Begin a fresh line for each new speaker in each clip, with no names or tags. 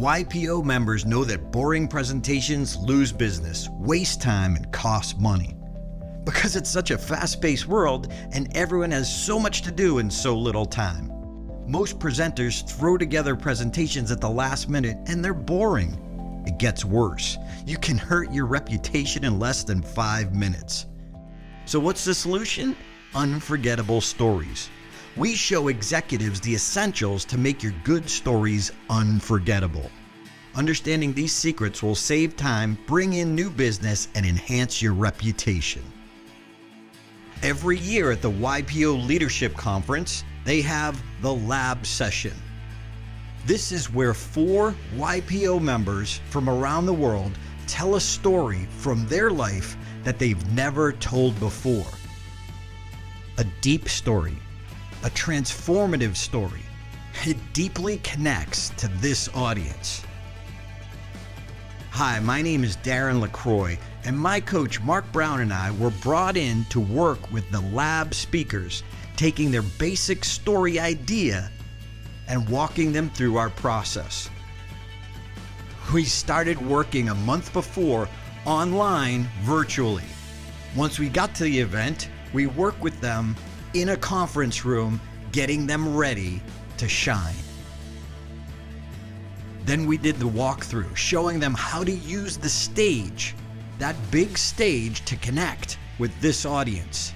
YPO members know that boring presentations lose business, waste time, and cost money. Because it's such a fast-paced world and everyone has so much to do in so little time. Most presenters throw together presentations at the last minute and they're boring. It gets worse. You can hurt your reputation in less than 5 minutes. So what's the solution? Unforgettable stories. We show executives the essentials to make your good stories unforgettable. Understanding these secrets will save time, bring in new business, and enhance your reputation. Every year at the YPO Leadership Conference, they have the Lab Session. This is where 4 YPO members from around the world tell a story from their life that they've never told before. A deep story, a transformative story. It deeply connects to this audience. Hi, my name is Darren LaCroix, and my coach Mark Brown and I were brought in to work with the lab speakers, taking their basic story idea and walking them through our process. We started working a month before online virtually. Once we got to the event, we worked with them in a conference room, getting them ready to shine. Then we did the walkthrough, showing them how to use the stage, that big stage, to connect with this audience.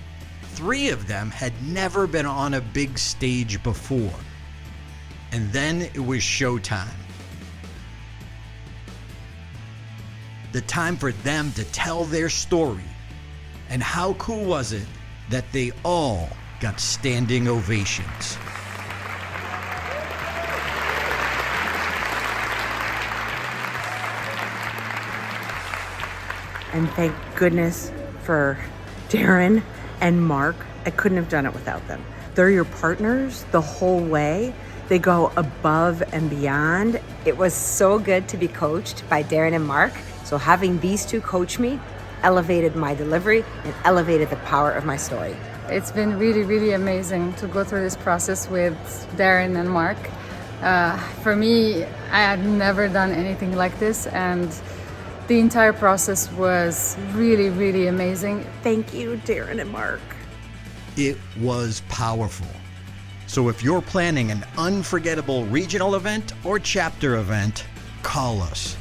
3 of them had never been on a big stage before. And then it was showtime. The time for them to tell their story. And how cool was it that they all got standing ovations?
And thank goodness for Darren and Mark. I couldn't have done it without them. They're your partners the whole way. They go above and beyond.
It was so good to be coached by Darren and Mark. So having these 2 coach me elevated my delivery and elevated the power of my story.
It's been really, really amazing to go through this process with Darren and Mark. For me, I had never done anything like this, and the entire process was really, really amazing.
Thank you, Darren and Mark.
It was powerful. So if you're planning an unforgettable regional event or chapter event, call us.